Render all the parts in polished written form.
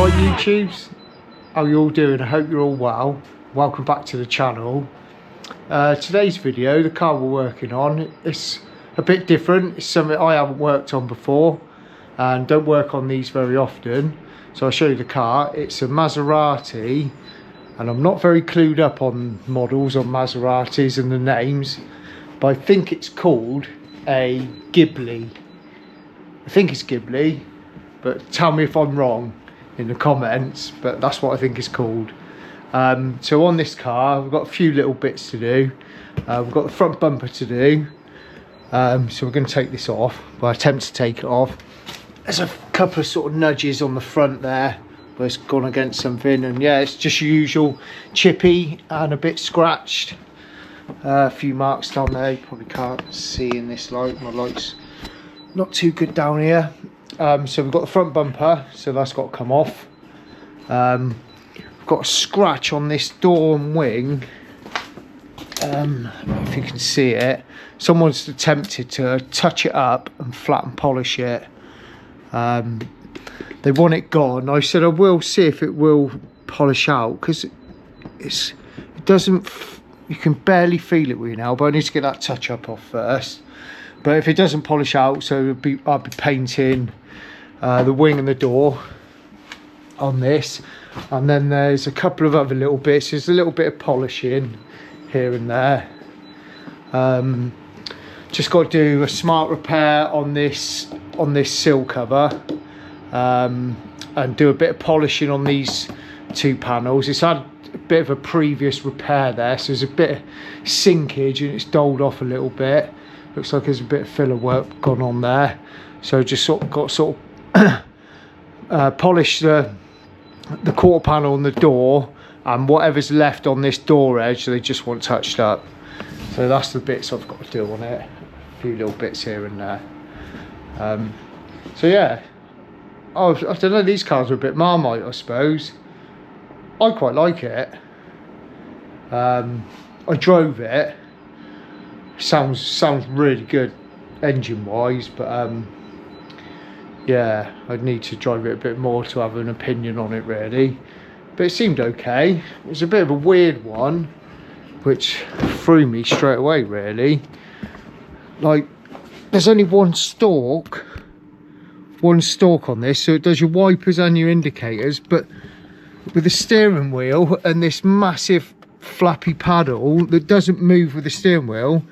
Alright YouTubes, how you all doing? I hope you're all well. Welcome back to the channel. Today's video, the car we're working on, it's a bit different. It's something I haven't worked on before and don't work on these very often. So I'll show you the car. It's a Maserati, and I'm not very clued up on models, on Maseratis and the names, but I think it's called a Ghibli. I think it's Ghibli, but tell me if I'm wrong in the comments, but that's what I think it's called. So on this car we've got a few little bits to do. We've got the front bumper to do, so we're going to take this off. Well, attempt to take it off. There's a couple of sort of nudges on the front there where it's gone against something, and yeah, it's just usual chippy and a bit scratched. A few marks down there, you probably can't see in this light, my light's not too good down here. So we've got the front bumper, so that's got to come off. We've got a scratch on this door and wing. I don't know if you can see it. Someone's attempted to touch it up and flat and polish it. They want it gone. I said I will see if it will polish out, because it doesn't, you can barely feel it with your nail, but I need to get that touch up off first. But if it doesn't polish out, so I'll be painting the wing and the door on this, and then there's a couple of other little bits. There's a little bit of polishing here and there. Just got to do a smart repair on this sill cover, and do a bit of polishing on these two panels. It's had a bit of a previous repair there, so there's a bit of sinkage and it's dulled off a little bit. Looks like there's a bit of filler work gone on there, so just got polish the quarter panel on the door, and whatever's left on this door edge they just want touched up. So that's the bits I've got to do on it. A few little bits here and there. So yeah, I don't know, these cars are a bit Marmite, I suppose. I quite like it. I drove it. Sounds really good engine wise, but yeah, I'd need to drive it a bit more to have an opinion on it really. But it seemed okay. It was a bit of a weird one, which threw me straight away really. Like, there's only one stalk on this, so it does your wipers and your indicators, but with the steering wheel and this massive flappy paddle that doesn't move with the steering wheel,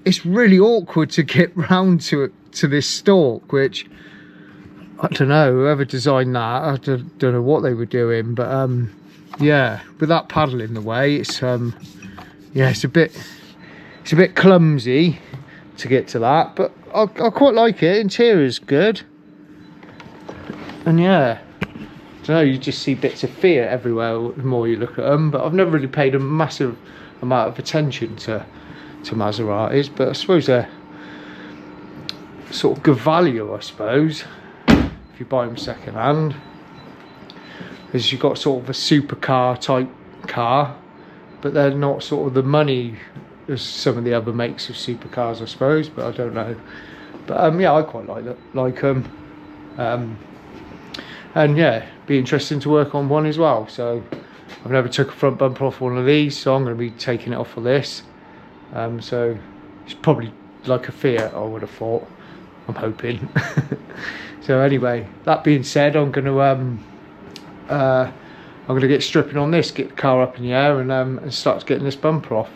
it's really awkward to get round to this stalk, which I don't know, whoever designed that, I don't know what they were doing, but yeah, with that paddle in the way, it's yeah, it's a bit clumsy to get to that, but I quite like it. Interior's good, and yeah, I don't know, you just see bits of fear everywhere the more you look at them. But I've never really paid a massive amount of attention to Maseratis, but I suppose they're sort of good value, I suppose, if you buy them second hand, because you've got sort of a supercar type car, but they're not sort of the money as some of the other makes of supercars, I suppose, but I don't know. But yeah, I quite like them. And yeah, be interesting to work on one as well. So I've never took a front bumper off one of these, so I'm going to be taking it off for this. So it's probably like a Fiat, I would have thought. I'm hoping. So anyway, that being said, I'm going to get stripping on this, get the car up in the air, and start getting this bumper off.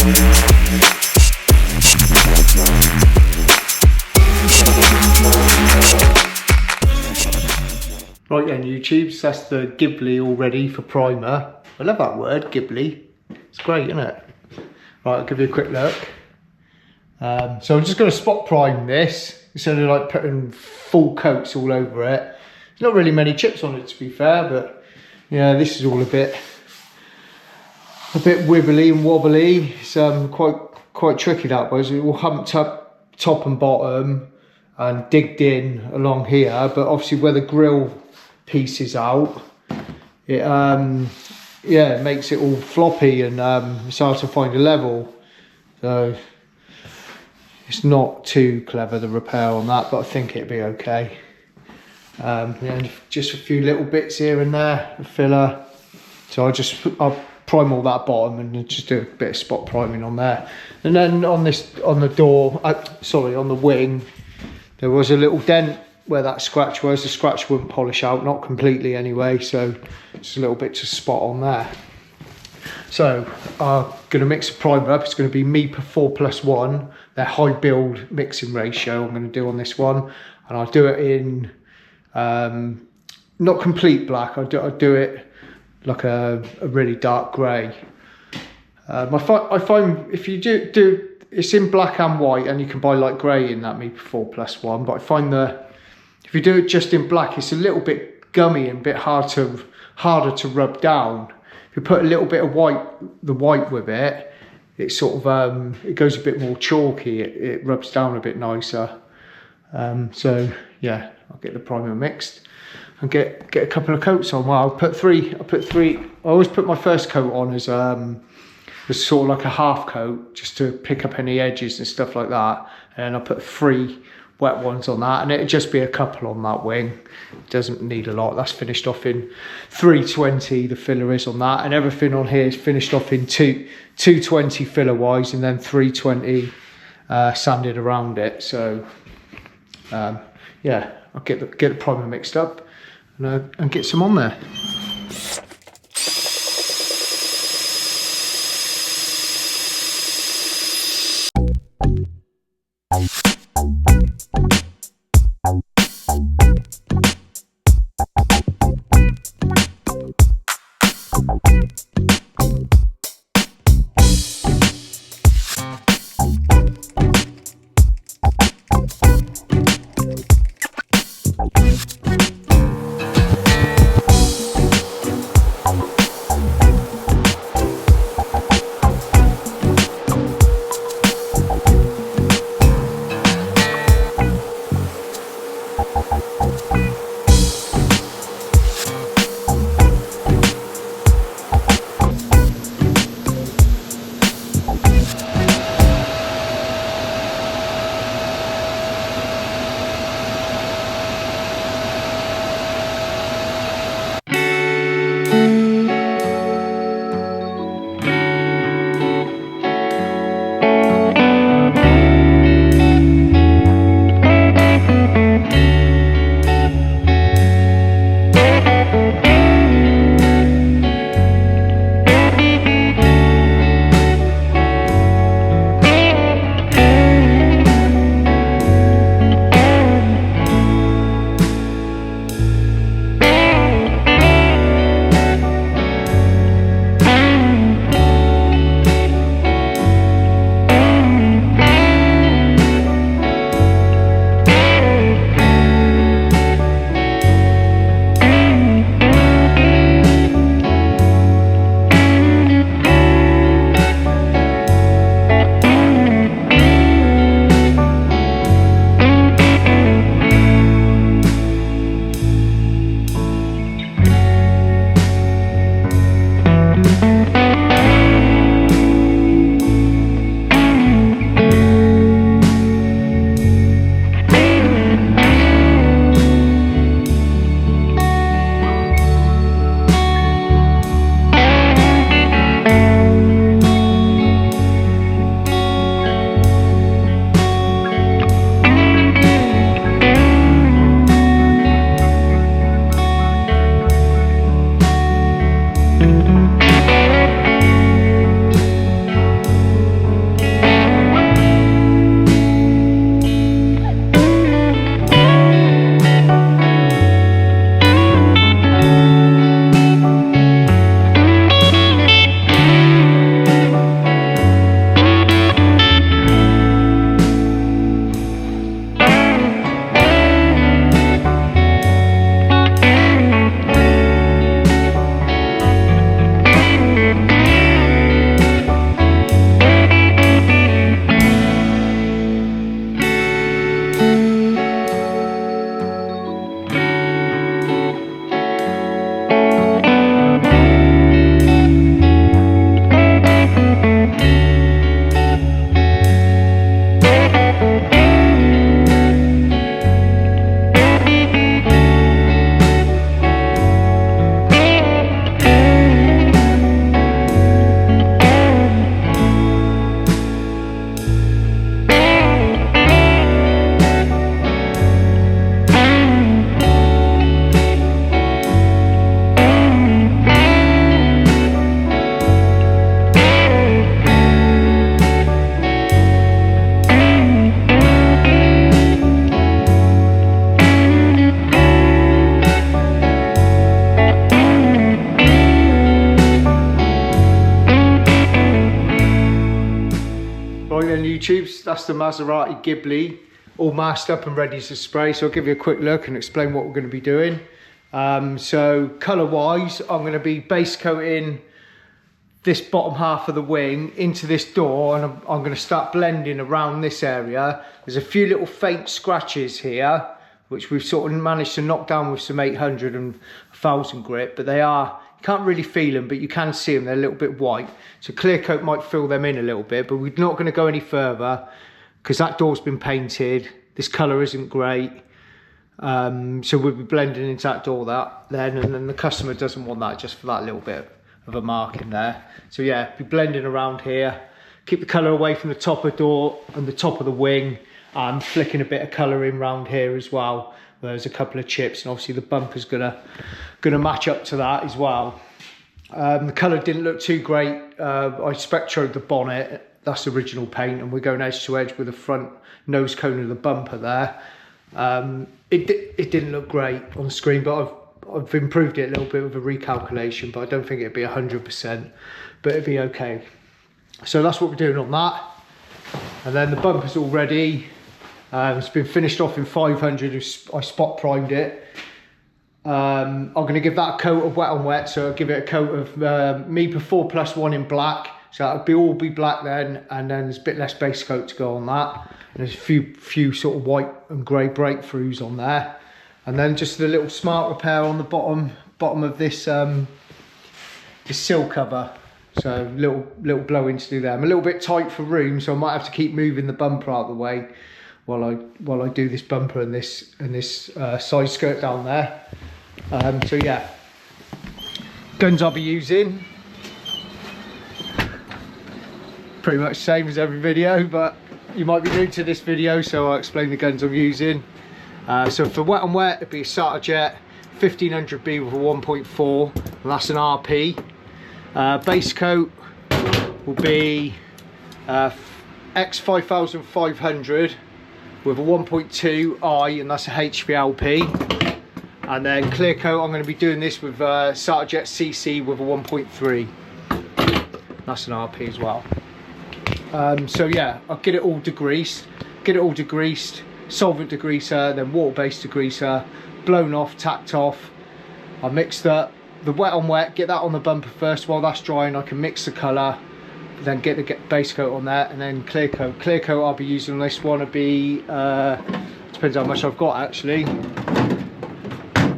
Right then YouTube, so that's the Ghibli all ready for primer. I love that word, Ghibli. It's great, isn't it? Right, I'll give you a quick look. So I'm just going to spot prime this instead of like putting full coats all over it. There's not really many chips on it to be fair, but yeah, this is all a bit wibbly and wobbly. It's quite tricky that was. It all humped up top and bottom and digged in along here, but obviously where the grill piece is out, it yeah, it makes it all floppy and it's hard to find a level. So it's not too clever, the repair on that, but I think it'd be okay. And just a few little bits here and there, a filler. So I'll prime all that bottom and just do a bit of spot priming on there. And then on the door, sorry, on the wing, there was a little dent where that scratch was. The scratch wouldn't polish out, not completely anyway, so just a little bit to spot on there. So I'm going to mix the primer up. It's going to be Mipa 4+1, their high build mixing ratio I'm going to do on this one. And I'll do it in, not complete black, I'll do it like a really dark grey. I find if you do, it's in black and white, and you can buy light grey in that Mipa 4+1, but I find if you do it just in black, it's a little bit gummy and a bit harder to rub down. If you put a little bit of the white with it, it sort of it goes a bit more chalky. It rubs down a bit nicer. So yeah, I'll get the primer mixed and get a couple of coats on. Well, I'll put three. I always put my first coat on as sort of like a half coat, just to pick up any edges and stuff like that. And I'll put 3 wet ones on that, and it'll just be a couple on that wing. It doesn't need a lot. That's finished off in 320, the filler is on that, and everything on here is finished off in 220 filler wise, and then 320 sanded around it. So yeah, I'll get the primer mixed up and get some on there. Right then YouTubes, that's the Maserati Ghibli, all masked up and ready to spray. So I'll give you a quick look and explain what we're going to be doing. So colour wise, I'm going to be base coating this bottom half of the wing into this door, and I'm going to start blending around this area. There's a few little faint scratches here, which we've sort of managed to knock down with some 800 and 1000 grit, but they are, you can't really feel them, but you can see them, they're a little bit white. So clear coat might fill them in a little bit, but we're not going to go any further because that door's been painted. This colour isn't great. So we'll be blending into that door and then the customer doesn't want that, just for that little bit of a mark in there. So yeah, be blending around here, keep the colour away from the top of the door and the top of the wing, and flicking a bit of colour in round here as well. There's a couple of chips, and obviously the bumper's gonna match up to that as well. The colour didn't look too great. I spectroed the bonnet, that's original paint, and we're going edge to edge with the front nose cone of the bumper there. It didn't look great on the screen, but I've improved it a little bit with a recalculation, but I don't think it'd be 100%, but it'd be okay. So that's what we're doing on that. And then the bumper's all ready. It's been finished off in 500, I spot primed it. I'm going to give that a coat of wet on wet, so I'll give it a coat of Mipa 4+1 in black. So it'll all be black then, and then there's a bit less base coat to go on that. And there's a few sort of white and grey breakthroughs on there. And then just a little smart repair on the bottom of this this sill cover. So little blow-ins to do there. I'm a little bit tight for room, so I might have to keep moving the bumper out of the way while I do this bumper and this side skirt down there. So yeah, guns I'll be using, pretty much same as every video, but you might be new to this video, so I'll explain the guns I'm using. So for wet on wet, it'd be a Satajet 1500B with a 1.4, and that's an RP. Basecoat will be X5500 with a 1.2i, and that's a HVLP. And then clear coat, I'm going to be doing this with Satajet CC with a 1.3. That's an RP as well. So yeah, I'll get it all degreased, solvent degreaser, then water-based degreaser, blown off, tacked off. I mixed up the wet on wet, get that on the bumper first while that's drying. I can mix the colour, then get the base coat on there, and then clear coat. Clear coat I'll be using on this one, it'll be, depends how much I've got actually.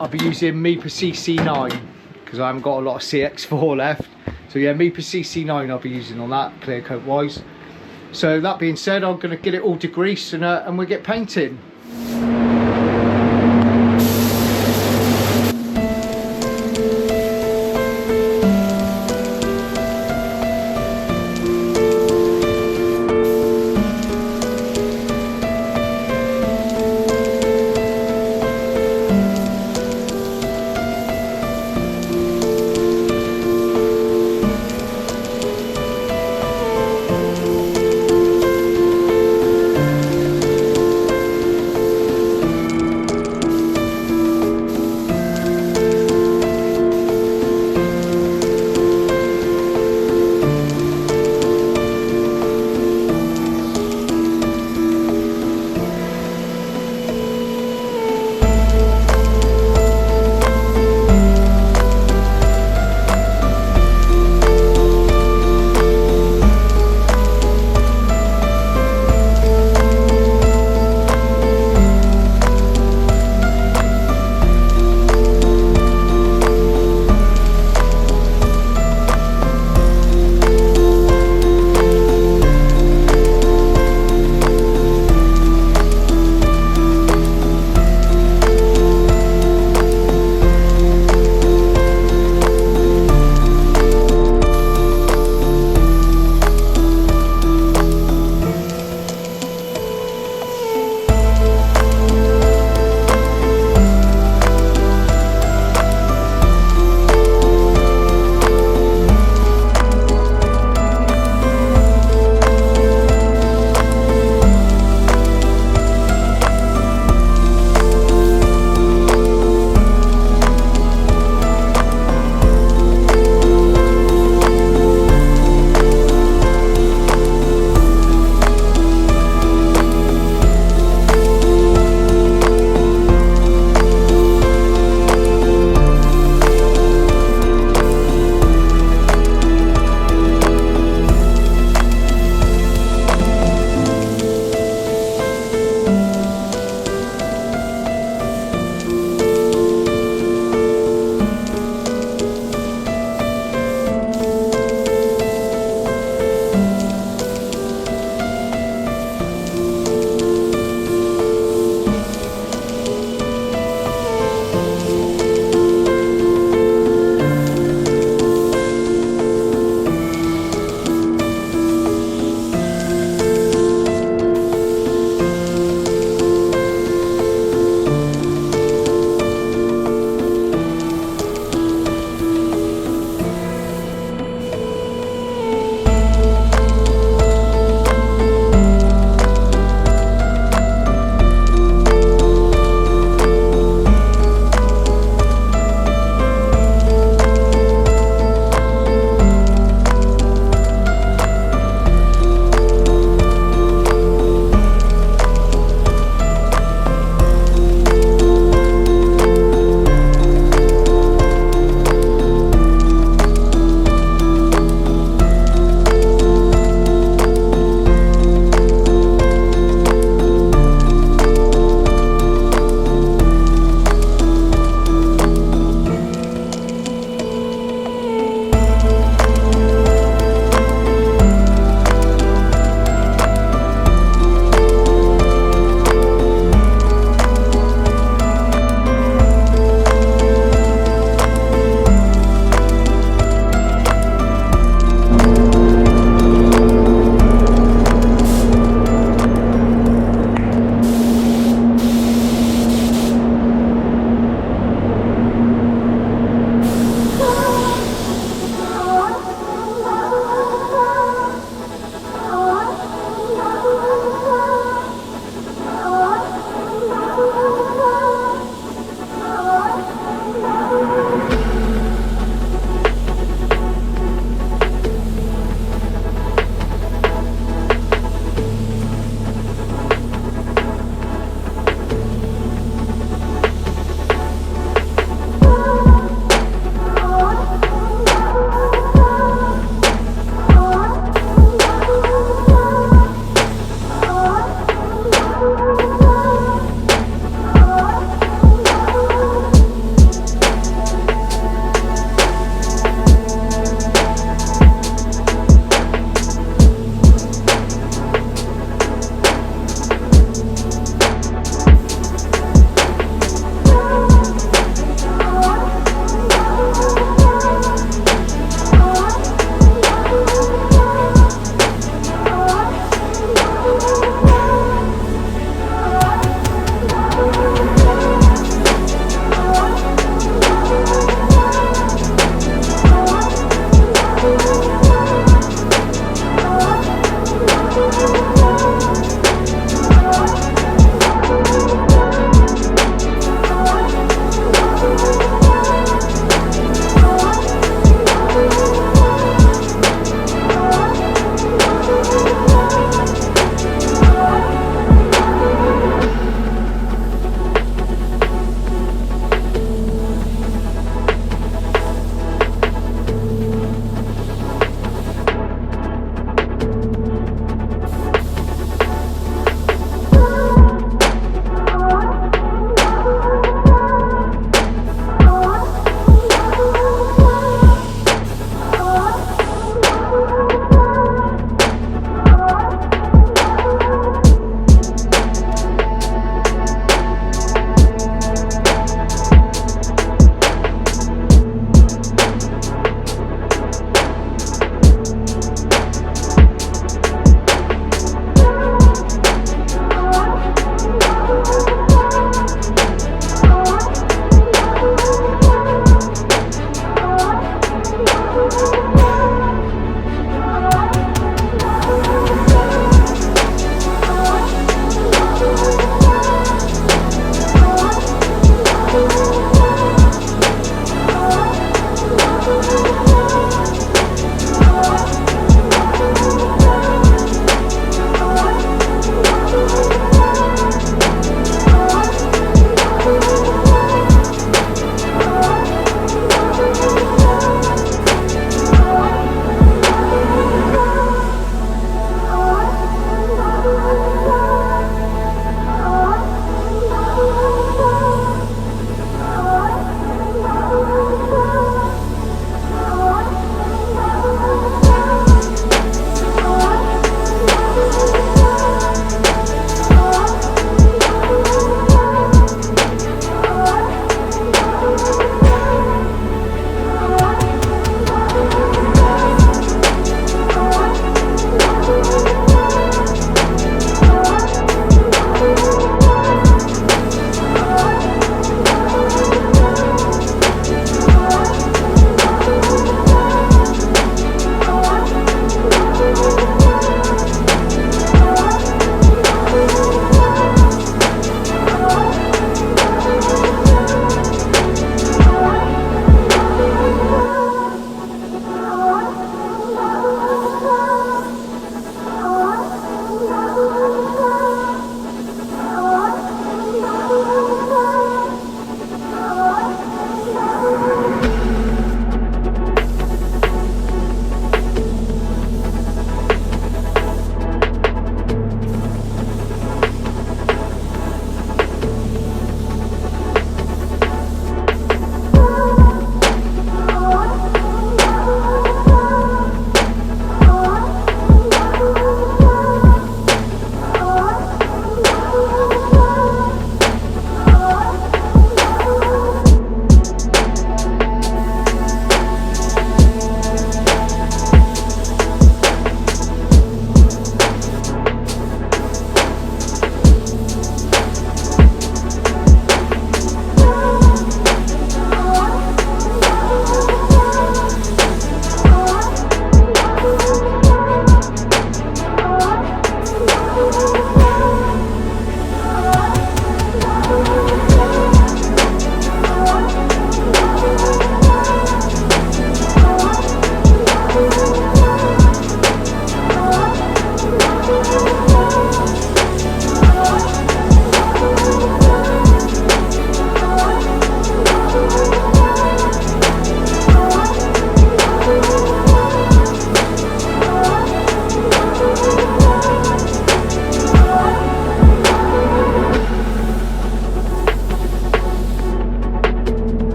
I'll be using Mipa CC9, because I haven't got a lot of CX4 left. So yeah, Mipa CC9 I'll be using on that, clear coat wise. So that being said, I'm going to get it all degreased and we'll get painting.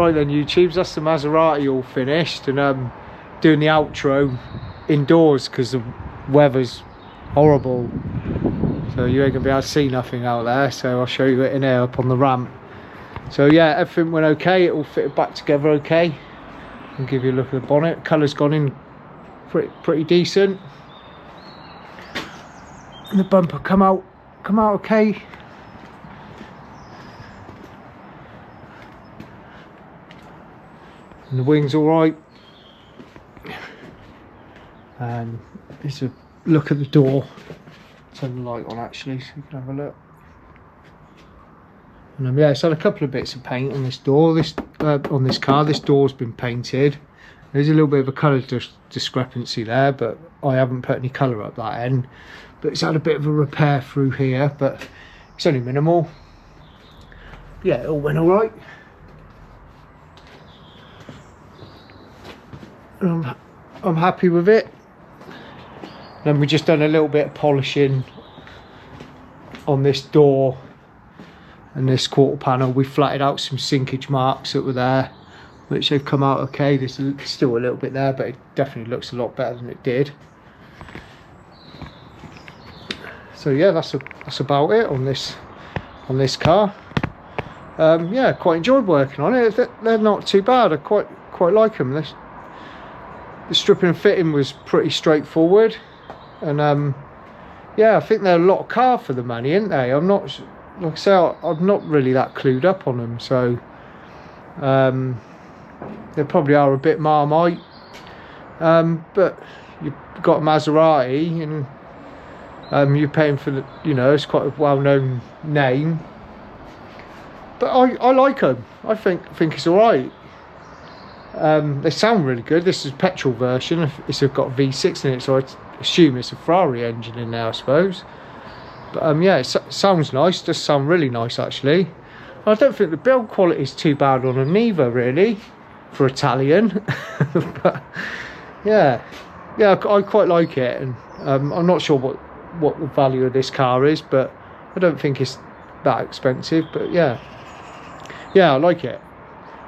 Right then, YouTubes, that's the Maserati all finished, and doing the outro indoors because the weather's horrible, so you ain't gonna be able to see nothing out there, so I'll show you it in here up on the ramp. So yeah, everything went okay, it all fitted back together okay. I'll give you a look at the bonnet. Colour's gone in pretty decent, and the bumper come out okay. And the wing's all right. And it's a look at the door. Turn the light on actually, so you can have a look. And yeah, it's had a couple of bits of paint on this door. On this car, this door's been painted. There's a little bit of a colour discrepancy there, but I haven't put any colour up that end. But it's had a bit of a repair through here, but it's only minimal. Yeah, it all went all right. I'm happy with it. Then we just done a little bit of polishing on this door and this quarter panel. We flatted out some sinkage marks that were there, which they've come out okay. There's still a little bit there, but it definitely looks a lot better than it did. So yeah, that's about it on this car. Yeah, quite enjoyed working on it. They're not too bad. I quite like them. The stripping and fitting was pretty straightforward, and yeah, I think they're a lot of car for the money, aren't they? I'm not, like I say, I'm not really that clued up on them, so they probably are a bit Marmite, but you've got a Maserati, and you're paying for the, you know, it's quite a well-known name, but I like them. I think it's all right. They sound really good. This is a petrol version. It's got a V6 in it, so I assume it's a Ferrari engine in there, I suppose. But yeah, it sounds nice. Does sound really nice actually. I don't think the build quality is too bad on them neither, really, for Italian. But yeah, I quite like it, and I'm not sure what the value of this car is, but I don't think it's that expensive. But yeah, I like it.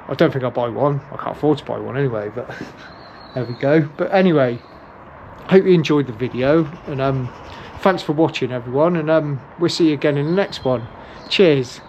I don't think I'll buy one. I can't afford to buy one anyway, but there we go. But anyway, hope you enjoyed the video, and thanks for watching everyone, and we'll see you again in the next one. Cheers.